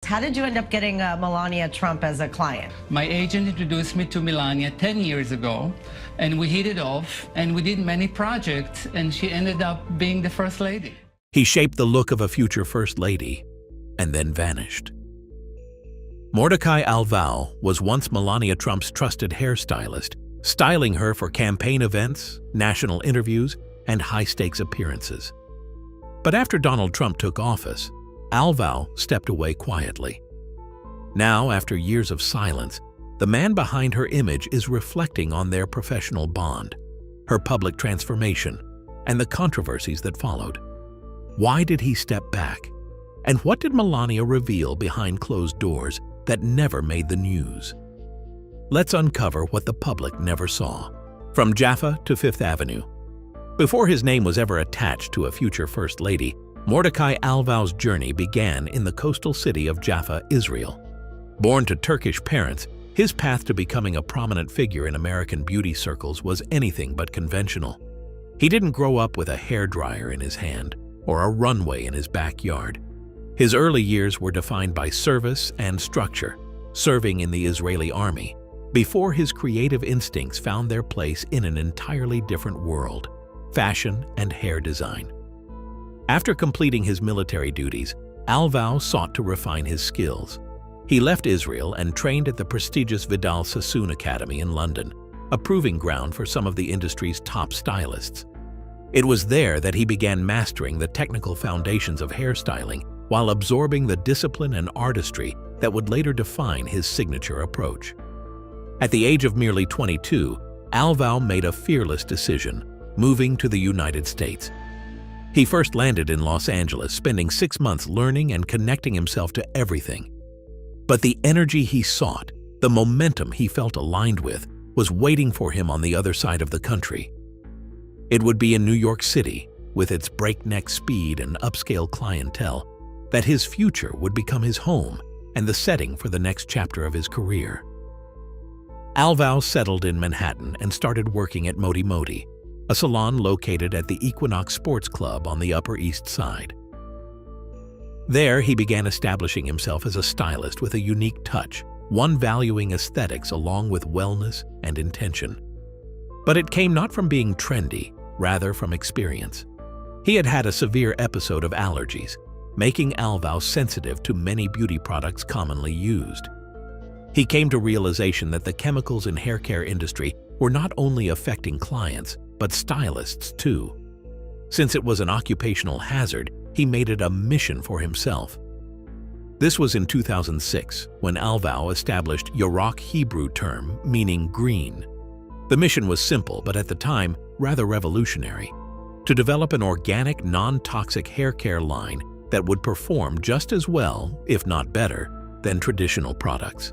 How did you end up getting Melania Trump as a client? My agent introduced me to Melania 10 years ago, and we hit it off, and we did many projects, and she ended up being the first lady. He shaped the look of a future first lady and then vanished. Mordechai Alvow was once Melania Trump's trusted hairstylist, styling her for campaign events, national interviews, and high-stakes appearances. But after Donald Trump took office, Alvow stepped away quietly. Now, after years of silence, the man behind her image is reflecting on their professional bond, her public transformation, and the controversies that followed. Why did he step back? And what did Melania reveal behind closed doors that never made the news? Let's uncover what the public never saw. From Jaffa to Fifth Avenue. Before his name was ever attached to a future First Lady, Mordechai Alvow's journey began in the coastal city of Jaffa, Israel. Born to Turkish parents, his path to becoming a prominent figure in American beauty circles was anything but conventional. He didn't grow up with a hairdryer in his hand or a runway in his backyard. His early years were defined by service and structure, serving in the Israeli army, before his creative instincts found their place in an entirely different world: fashion and hair design. After completing his military duties, Alvow sought to refine his skills. He left Israel and trained at the prestigious Vidal Sassoon Academy in London, a proving ground for some of the industry's top stylists. It was there that he began mastering the technical foundations of hairstyling while absorbing the discipline and artistry that would later define his signature approach. At the age of merely 22, Alvow made a fearless decision, moving to the United States. He first landed in Los Angeles, spending 6 months learning and connecting himself to everything. But the energy he sought, the momentum he felt aligned with, was waiting for him on the other side of the country. It would be in New York City, with its breakneck speed and upscale clientele, that his future would become his home and the setting for the next chapter of his career. Alvow settled in Manhattan and started working at Modi Modi, a salon located at the Equinox Sports Club on the Upper East Side. There, he began establishing himself as a stylist with a unique touch, one valuing aesthetics along with wellness and intention. But it came not from being trendy, rather from experience. He had had a severe episode of allergies, making Alvow sensitive to many beauty products commonly used. He came to realization that the chemicals in hair care industry were not only affecting clients, but stylists too. Since it was an occupational hazard, he made it a mission for himself. This was in 2006, when Alvow established Yarok, Hebrew term meaning green. The mission was simple, but at the time, rather revolutionary: to develop an organic, non-toxic hair care line that would perform just as well, if not better, than traditional products.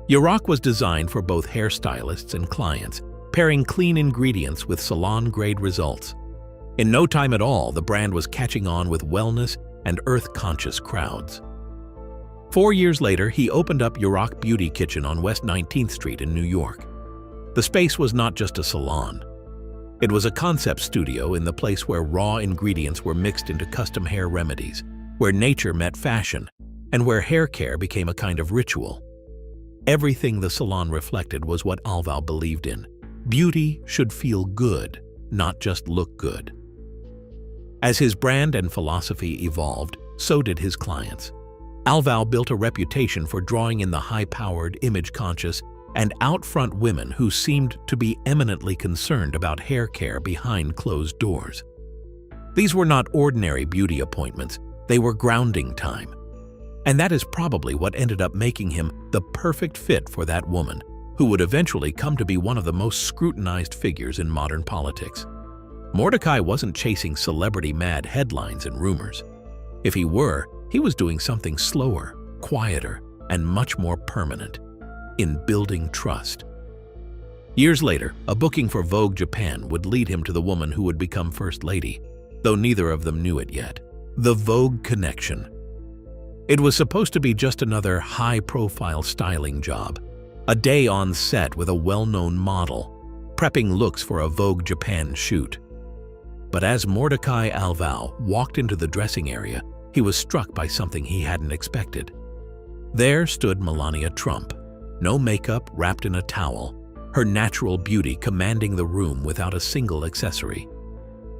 Yarok was designed for both hairstylists and clients, pairing clean ingredients with salon-grade results. In no time at all, the brand was catching on with wellness and earth-conscious crowds. 4 years later, he opened up Yarok Beauty Kitchen on West 19th Street in New York. The space was not just a salon. It was a concept studio in the place where raw ingredients were mixed into custom hair remedies, where nature met fashion, and where hair care became a kind of ritual. Everything the salon reflected was what Alvow believed in. Beauty should feel good, not just look good. As his brand and philosophy evolved, so did his clients. Alvow built a reputation for drawing in the high-powered, image-conscious, and out-front women who seemed to be eminently concerned about hair care behind closed doors. These were not ordinary beauty appointments, they were grounding time. And that is probably what ended up making him the perfect fit for that woman, who would eventually come to be one of the most scrutinized figures in modern politics. Mordechai wasn't chasing celebrity-mad headlines and rumors. If he were, he was doing something slower, quieter, and much more permanent: in building trust. Years later, a booking for Vogue Japan would lead him to the woman who would become First Lady, though neither of them knew it yet. The Vogue connection. It was supposed to be just another high-profile styling job, a day on set with a well-known model, prepping looks for a Vogue Japan shoot. But as Mordechai Alvow walked into the dressing area, he was struck by something he hadn't expected. There stood Melania Trump, no makeup, wrapped in a towel, her natural beauty commanding the room without a single accessory.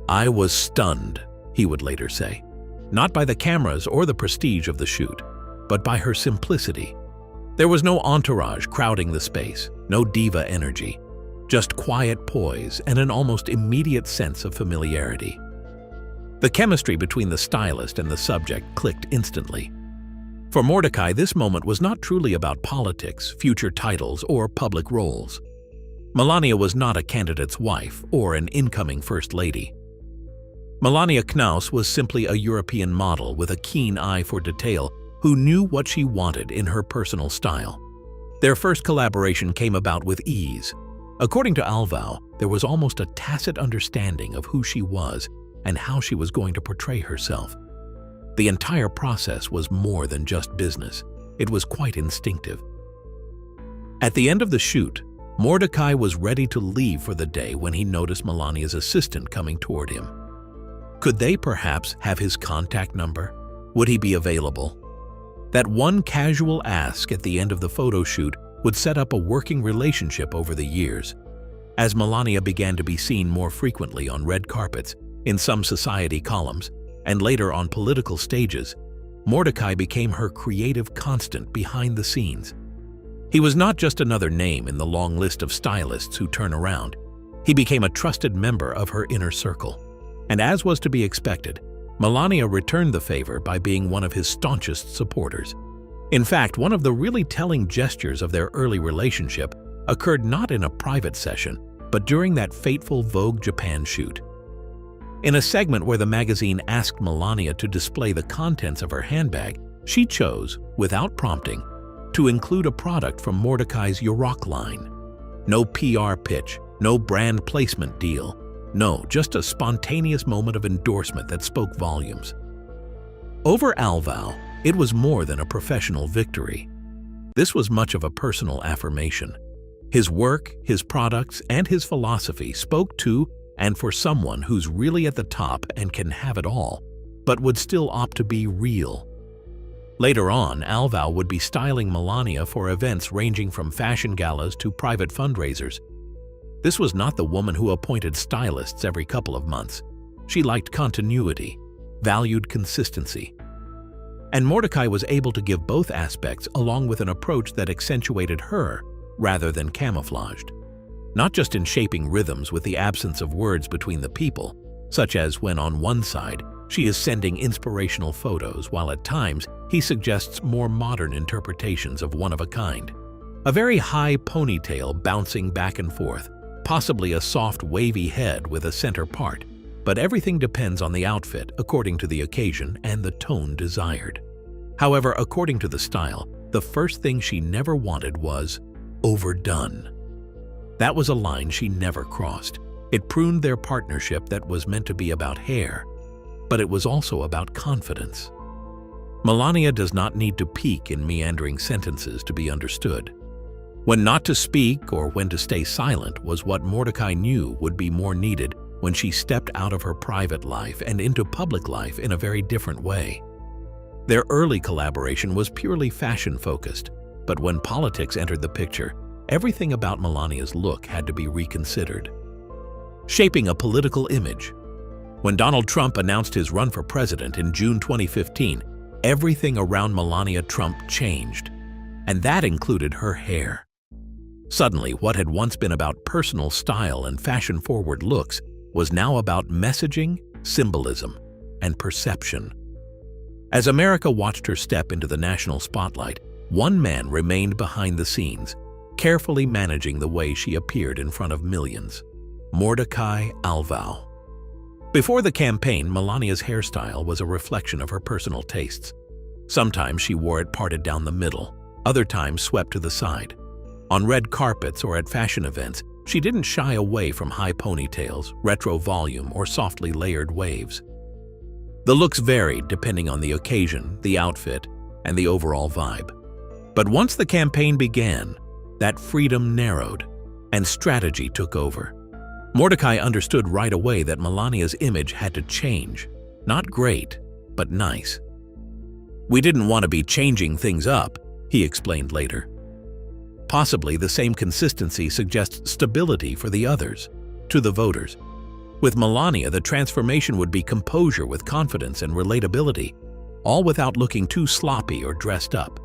"I was stunned," he would later say, not by the cameras or the prestige of the shoot, but by her simplicity. There was no entourage crowding the space, no diva energy, just quiet poise and an almost immediate sense of familiarity. The chemistry between the stylist and the subject clicked instantly. For Mordechai, this moment was not truly about politics, future titles, or public roles. Melania was not a candidate's wife or an incoming first lady. Melania Knaus was simply a European model with a keen eye for detail who knew what she wanted in her personal style. Their first collaboration came about with ease. According to Alvow, there was almost a tacit understanding of who she was and how she was going to portray herself. The entire process was more than just business. It was quite instinctive. At the end of the shoot, Mordechai was ready to leave for the day when he noticed Melania's assistant coming toward him. Could they perhaps have his contact number? Would he be available? That one casual ask at the end of the photo shoot would set up a working relationship over the years. As Melania began to be seen more frequently on red carpets, in some society columns, and later on political stages, Mordechai became her creative constant behind the scenes. He was not just another name in the long list of stylists who turn around. He became a trusted member of her inner circle. And as was to be expected, Melania returned the favor by being one of his staunchest supporters. In fact, one of the really telling gestures of their early relationship occurred not in a private session, but during that fateful Vogue Japan shoot. In a segment where the magazine asked Melania to display the contents of her handbag, she chose, without prompting, to include a product from Mordechai's Yurok line. No PR pitch, no brand placement deal. No, just a spontaneous moment of endorsement that spoke volumes. Over Alvow, it was more than a professional victory. This was much of a personal affirmation. His work, his products, and his philosophy spoke to and for someone who's really at the top and can have it all, but would still opt to be real. Later on, Alvow would be styling Melania for events ranging from fashion galas to private fundraisers. This was not the woman who appointed stylists every couple of months. She liked continuity, valued consistency. And Mordechai was able to give both aspects along with an approach that accentuated her rather than camouflaged. Not just in shaping rhythms with the absence of words between the people, such as when on one side she is sending inspirational photos while at times he suggests more modern interpretations of one-of-a-kind. A very high ponytail bouncing back and forth, possibly a soft wavy head with a center part, but everything depends on the outfit according to the occasion and the tone desired. However, according to the style, the first thing she never wanted was overdone. That was a line she never crossed. It pruned their partnership that was meant to be about hair, but it was also about confidence. Melania does not need to peak in meandering sentences to be understood. When not to speak or when to stay silent was what Mordechai knew would be more needed when she stepped out of her private life and into public life in a very different way. Their early collaboration was purely fashion-focused, but when politics entered the picture, everything about Melania's look had to be reconsidered. Shaping a political image. When Donald Trump announced his run for president in June 2015, everything around Melania Trump changed, and that included her hair. Suddenly, what had once been about personal style and fashion-forward looks was now about messaging, symbolism, and perception. As America watched her step into the national spotlight, one man remained behind the scenes, carefully managing the way she appeared in front of millions: Mordechai Alvow. Before the campaign, Melania's hairstyle was a reflection of her personal tastes. Sometimes she wore it parted down the middle, other times swept to the side. On red carpets or at fashion events, she didn't shy away from high ponytails, retro volume, or softly layered waves. The looks varied depending on the occasion, the outfit, and the overall vibe. But once the campaign began, that freedom narrowed, and strategy took over. Mordechai understood right away that Melania's image had to change. Not great, but nice. "We didn't want to be changing things up," he explained later. Possibly the same consistency suggests stability for the others, to the voters. With Melania, the transformation would be composure with confidence and relatability, all without looking too sloppy or dressed up.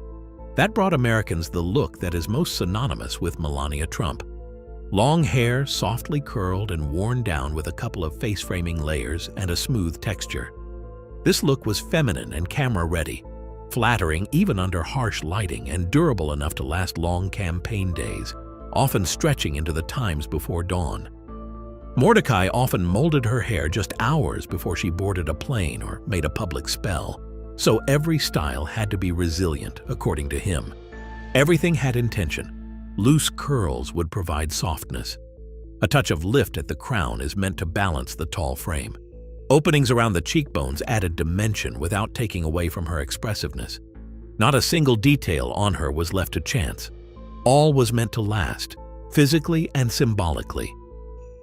That brought Americans the look that is most synonymous with Melania Trump. Long hair, softly curled and worn down with a couple of face-framing layers and a smooth texture. This look was feminine and camera-ready, flattering even under harsh lighting and durable enough to last long campaign days, often stretching into the times before dawn. Mordechai often molded her hair just hours before she boarded a plane or made a public spell, so every style had to be resilient, according to him. Everything had intention. Loose curls would provide softness. A touch of lift at the crown is meant to balance the tall frame. Openings around the cheekbones added dimension without taking away from her expressiveness. Not a single detail on her was left to chance. All was meant to last, physically and symbolically.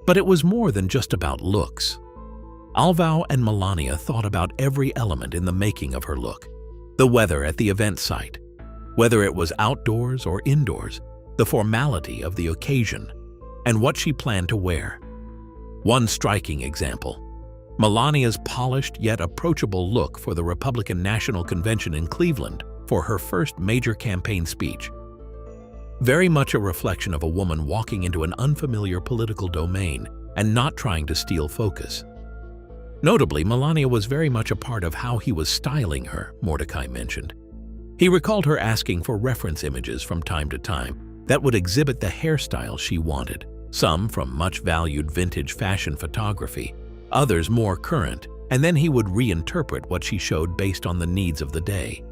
But it was more than just about looks. Alvow and Melania thought about every element in the making of her look. The weather at the event site, whether it was outdoors or indoors, the formality of the occasion, and what she planned to wear. One striking example: Melania's polished yet approachable look for the Republican National Convention in Cleveland for her first major campaign speech. Very much a reflection of a woman walking into an unfamiliar political domain and not trying to steal focus. Notably, Melania was very much a part of how he was styling her, Mordechai mentioned. He recalled her asking for reference images from time to time that would exhibit the hairstyle she wanted, some from much-valued vintage fashion photography, others more current, and then he would reinterpret what she showed based on the needs of the day.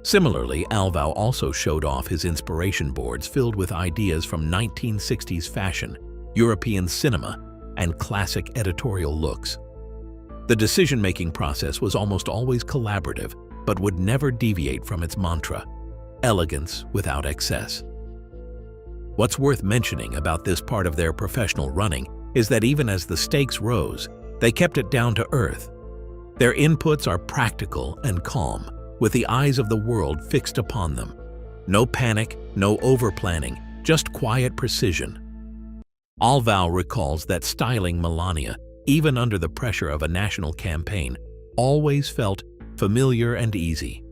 Similarly, Alvow also showed off his inspiration boards filled with ideas from 1960s fashion, European cinema, and classic editorial looks. The decision-making process was almost always collaborative, but would never deviate from its mantra: elegance without excess. What's worth mentioning about this part of their professional running is that even as the stakes rose, they kept it down to earth. Their inputs are practical and calm, with the eyes of the world fixed upon them. No panic, no over-planning, just quiet precision. Alvow recalls that styling Melania, even under the pressure of a national campaign, always felt familiar and easy.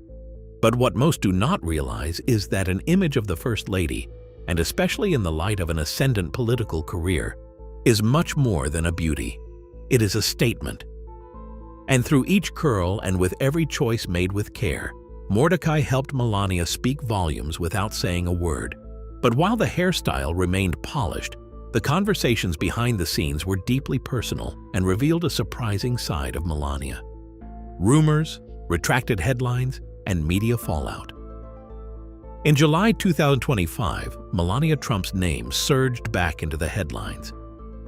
But what most do not realize is that an image of the First Lady, and especially in the light of an ascendant political career, is much more than a beauty. It is a statement. And through each curl and with every choice made with care, Mordechai helped Melania speak volumes without saying a word. But while the hairstyle remained polished, the conversations behind the scenes were deeply personal and revealed a surprising side of Melania. Rumors, retracted headlines, and media fallout. In July 2025, Melania Trump's name surged back into the headlines,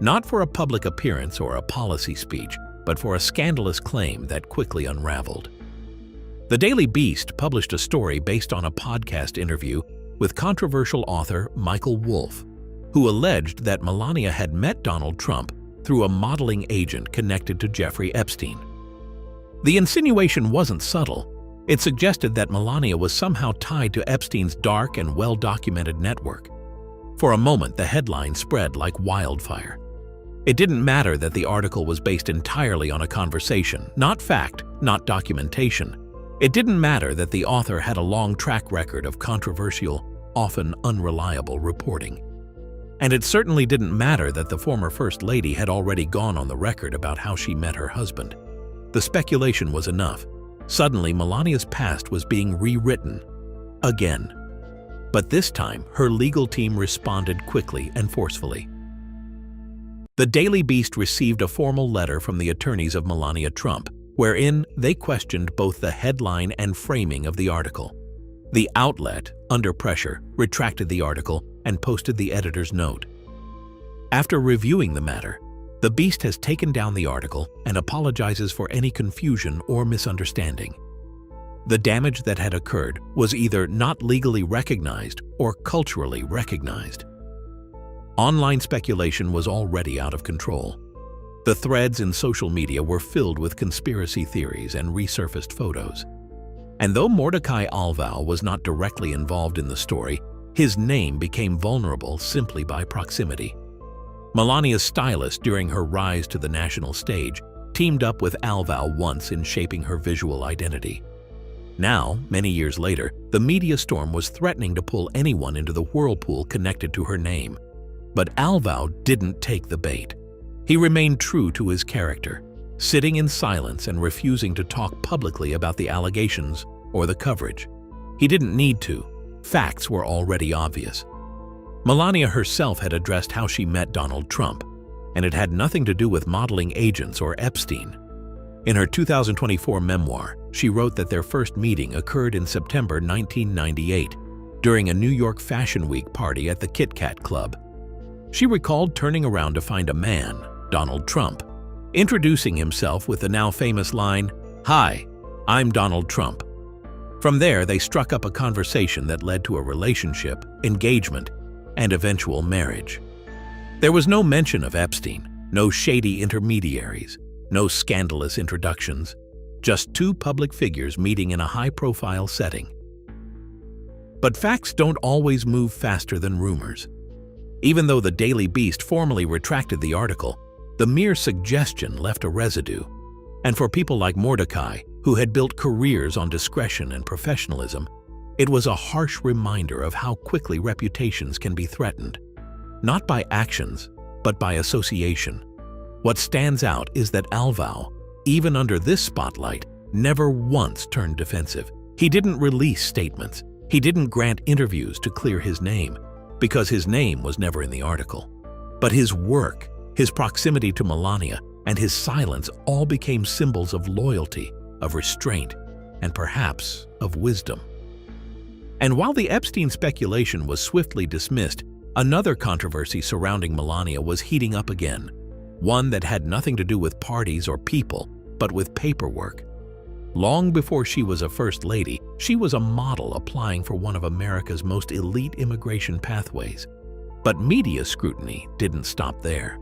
not for a public appearance or a policy speech, but for a scandalous claim that quickly unraveled. The Daily Beast published a story based on a podcast interview with controversial author Michael Wolff, who alleged that Melania had met Donald Trump through a modeling agent connected to Jeffrey Epstein. The insinuation wasn't subtle. It suggested that Melania was somehow tied to Epstein's dark and well-documented network. For a moment, the headline spread like wildfire. It didn't matter that the article was based entirely on a conversation, not fact, not documentation. It didn't matter that the author had a long track record of controversial, often unreliable reporting. And it certainly didn't matter that the former First Lady had already gone on the record about how she met her husband. The speculation was enough. Suddenly, Melania's past was being rewritten. Again. But this time, her legal team responded quickly and forcefully. The Daily Beast received a formal letter from the attorneys of Melania Trump, wherein they questioned both the headline and framing of the article. The outlet, under pressure, retracted the article and posted the editor's note. After reviewing the matter, the Beast has taken down the article and apologizes for any confusion or misunderstanding. The damage that had occurred was either not legally recognized or culturally recognized. Online speculation was already out of control. The threads in social media were filled with conspiracy theories and resurfaced photos. And though Mordechai Alvow was not directly involved in the story, his name became vulnerable simply by proximity. Melania's stylist, during her rise to the national stage, teamed up with Alvow once in shaping her visual identity. Now, many years later, the media storm was threatening to pull anyone into the whirlpool connected to her name. But Alvow didn't take the bait. He remained true to his character, sitting in silence and refusing to talk publicly about the allegations or the coverage. He didn't need to. Facts were already obvious. Melania herself had addressed how she met Donald Trump, and it had nothing to do with modeling agents or Epstein. In her 2024 memoir, she wrote that their first meeting occurred in September 1998 during a New York Fashion Week party at the Kit Kat Club. She recalled turning around to find a man, Donald Trump, introducing himself with the now famous line, "Hi, I'm Donald Trump." From there, they struck up a conversation that led to a relationship, engagement, and eventual marriage. There was no mention of Epstein, no shady intermediaries, no scandalous introductions, just two public figures meeting in a high-profile setting. But facts don't always move faster than rumors. Even though the Daily Beast formally retracted the article, the mere suggestion left a residue. And for people like Mordechai, who had built careers on discretion and professionalism, it was a harsh reminder of how quickly reputations can be threatened. Not by actions, but by association. What stands out is that Alvow, even under this spotlight, never once turned defensive. He didn't release statements. He didn't grant interviews to clear his name, because his name was never in the article. But his work, his proximity to Melania, and his silence all became symbols of loyalty, of restraint, and perhaps of wisdom. And while the Epstein speculation was swiftly dismissed, another controversy surrounding Melania was heating up again, one that had nothing to do with parties or people, but with paperwork. Long before she was a first lady, she was a model applying for one of America's most elite immigration pathways. But media scrutiny didn't stop there.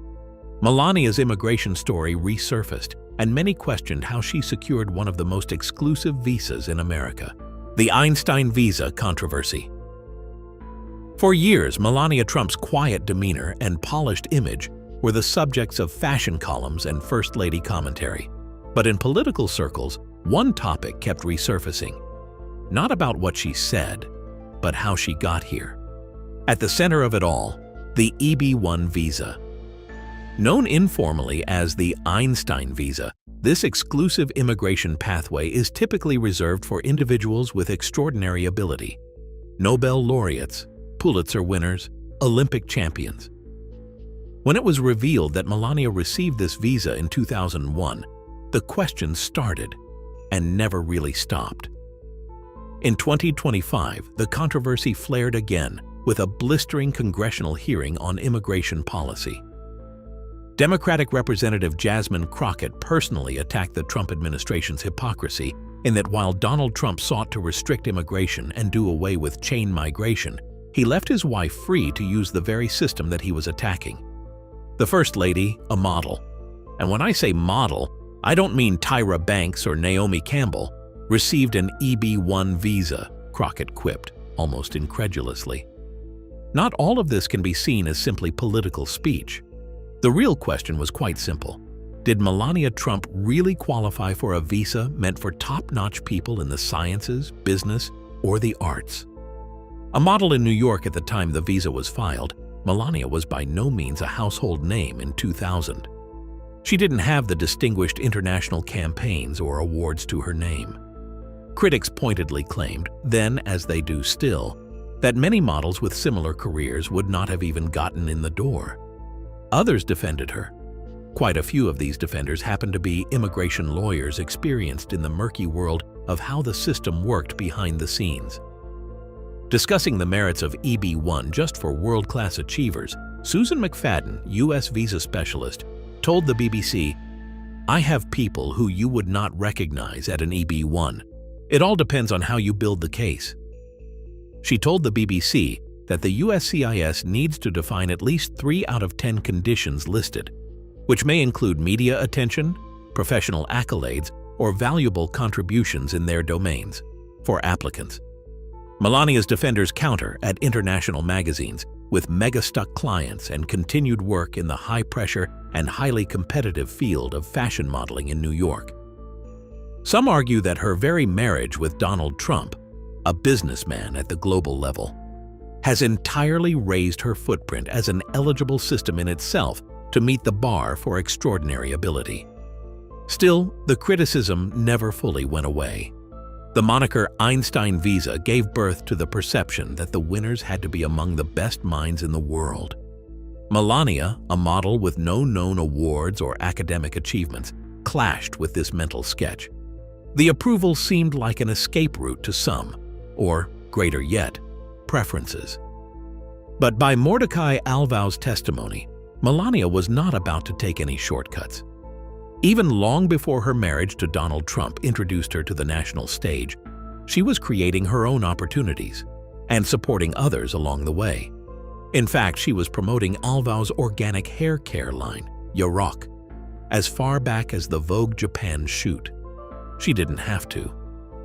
Melania's immigration story resurfaced, and many questioned how she secured one of the most exclusive visas in America, the Einstein visa controversy. For years, Melania Trump's quiet demeanor and polished image were the subjects of fashion columns and First Lady commentary. But in political circles, one topic kept resurfacing. Not about what she said, but how she got here. At the center of it all, the EB-1 visa. Known informally as the Einstein visa, this exclusive immigration pathway is typically reserved for individuals with extraordinary ability. Nobel laureates, Pulitzer winners, Olympic champions. When it was revealed that Melania received this visa in 2001, the questions started and never really stopped. In 2025, the controversy flared again with a blistering congressional hearing on immigration policy. Democratic Representative Jasmine Crockett personally attacked the Trump administration's hypocrisy in that while Donald Trump sought to restrict immigration and do away with chain migration, he left his wife free to use the very system that he was attacking. The First Lady, a model. And when I say model, I don't mean Tyra Banks or Naomi Campbell, received an EB-1 visa, Crockett quipped, almost incredulously. Not all of this can be seen as simply political speech. The real question was quite simple. Did Melania Trump really qualify for a visa meant for top-notch people in the sciences, business, or the arts? A model in New York at the time the visa was filed, Melania was by no means a household name in 2000. She didn't have the distinguished international campaigns or awards to her name. Critics pointedly claimed, then as they do still, that many models with similar careers would not have even gotten in the door. Others defended her. Quite a few of these defenders happened to be immigration lawyers experienced in the murky world of how the system worked behind the scenes. Discussing the merits of EB-1 just for world-class achievers, Susan McFadden, U.S. visa specialist, told the BBC, "I have people who you would not recognize at an EB-1. It all depends on how you build the case." She told the BBC that the USCIS needs to define at least 3 out of 10 conditions listed, which may include media attention, professional accolades, or valuable contributions in their domains. for applicants. Melania's defenders counter at international magazines with mega-stuck clients and continued work in the high-pressure and highly competitive field of fashion modeling in New York. Some argue that her very marriage with Donald Trump, a businessman at the global level, has entirely raised her footprint as an eligible system in itself to meet the bar for extraordinary ability. Still, the criticism never fully went away. The moniker Einstein Visa gave birth to the perception that the winners had to be among the best minds in the world. Melania, a model with no known awards or academic achievements, clashed with this mental sketch. The approval seemed like an escape route to some, or, greater yet, preferences. But by Mordechai Alvow's testimony, Melania was not about to take any shortcuts. Even long before her marriage to Donald Trump introduced her to the national stage, she was creating her own opportunities and supporting others along the way. In fact, she was promoting Alvow's organic hair care line, Yarok, as far back as the Vogue Japan shoot. She didn't have to.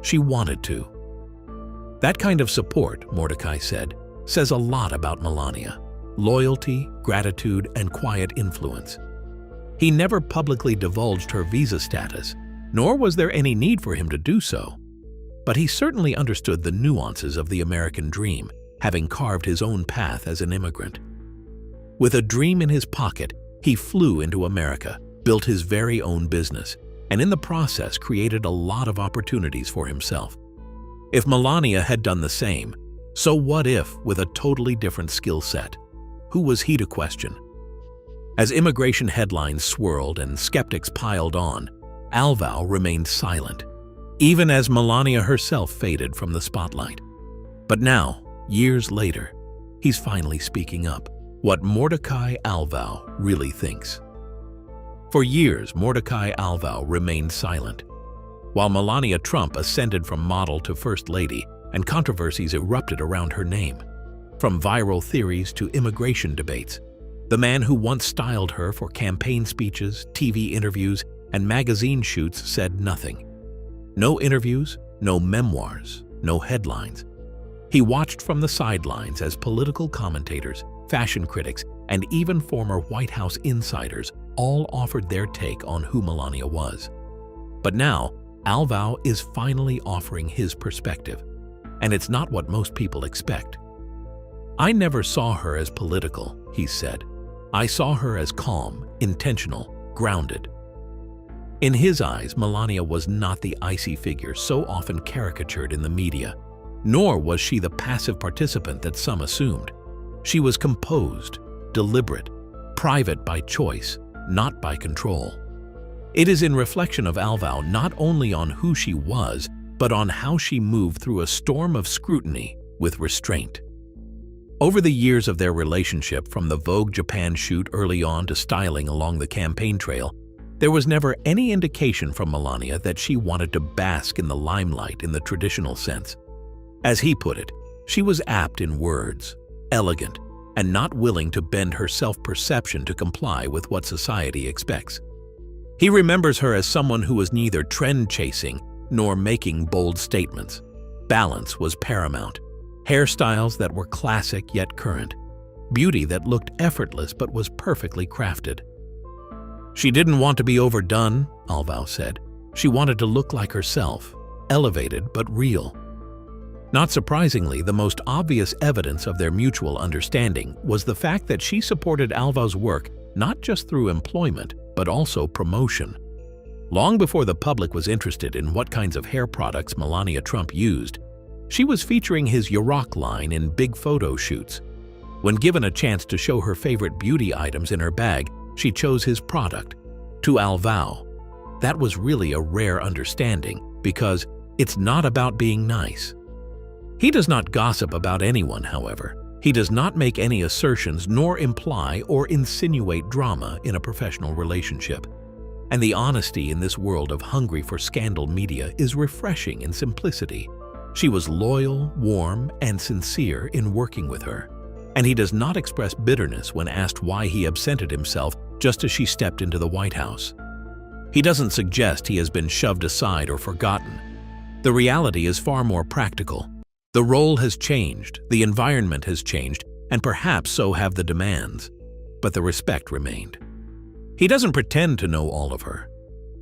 She wanted to. That kind of support, Mordechai said, says a lot about Melania: loyalty, gratitude, and quiet influence. He never publicly divulged her visa status, nor was there any need for him to do so. But he certainly understood the nuances of the American dream, having carved his own path as an immigrant. With a dream in his pocket, he flew into America, built his very own business, and in the process created a lot of opportunities for himself. If Melania had done the same, so what if with a totally different skill set? Who was he to question? As immigration headlines swirled and skeptics piled on, Alvow remained silent, even as Melania herself faded from the spotlight. But now, years later, he's finally speaking up, what Mordechai Alvow really thinks. For years, Mordechai Alvow remained silent, while Melania Trump ascended from model to first lady and controversies erupted around her name. From viral theories to immigration debates, the man who once styled her for campaign speeches, TV interviews, and magazine shoots said nothing. No interviews, no memoirs, no headlines. He watched from the sidelines as political commentators, fashion critics, and even former White House insiders all offered their take on who Melania was. But now, Alvow is finally offering his perspective, and it's not what most people expect. "I never saw her as political," he said. "I saw her as calm, intentional, grounded." In his eyes, Melania was not the icy figure so often caricatured in the media, nor was she the passive participant that some assumed. She was composed, deliberate, private by choice, not by control. It is in reflection of Alvow not only on who she was, but on how she moved through a storm of scrutiny with restraint. Over the years of their relationship, from the Vogue Japan shoot early on to styling along the campaign trail, there was never any indication from Melania that she wanted to bask in the limelight in the traditional sense. As he put it, she was apt in words, elegant, and not willing to bend her self-perception to comply with what society expects. He remembers her as someone who was neither trend-chasing nor making bold statements. Balance was paramount. Hairstyles that were classic yet current. Beauty that looked effortless but was perfectly crafted. She didn't want to be overdone, Alvow said. She wanted to look like herself, elevated but real. Not surprisingly, the most obvious evidence of their mutual understanding was the fact that she supported Alvow's work not just through employment, but also promotion. Long before the public was interested in what kinds of hair products Melania Trump used, she was featuring his Yarok line in big photo shoots. When given a chance to show her favorite beauty items in her bag, she chose his product. To Alvow, that was really a rare understanding, because it's not about being nice. He does not gossip about anyone, however. He does not make any assertions nor imply or insinuate drama in a professional relationship. And the honesty in this world of hungry for scandal media is refreshing in simplicity. She was loyal, warm, and sincere in working with her. And he does not express bitterness when asked why he absented himself just as she stepped into the White House. He doesn't suggest he has been shoved aside or forgotten. The reality is far more practical. The role has changed, the environment has changed, and perhaps so have the demands. But the respect remained. He doesn't pretend to know all of her,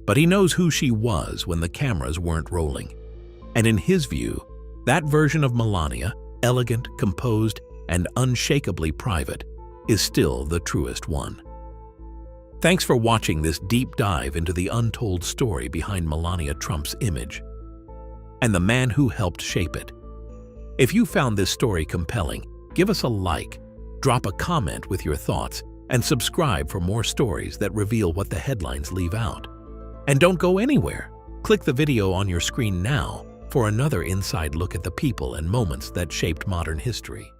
but he knows who she was when the cameras weren't rolling. And in his view, that version of Melania, elegant, composed, and unshakably private, is still the truest one. Thanks for watching this deep dive into the untold story behind Melania Trump's image and the man who helped shape it. If you found this story compelling, give us a like, drop a comment with your thoughts, and subscribe for more stories that reveal what the headlines leave out. And don't go anywhere. Click the video on your screen now for another inside look at the people and moments that shaped modern history.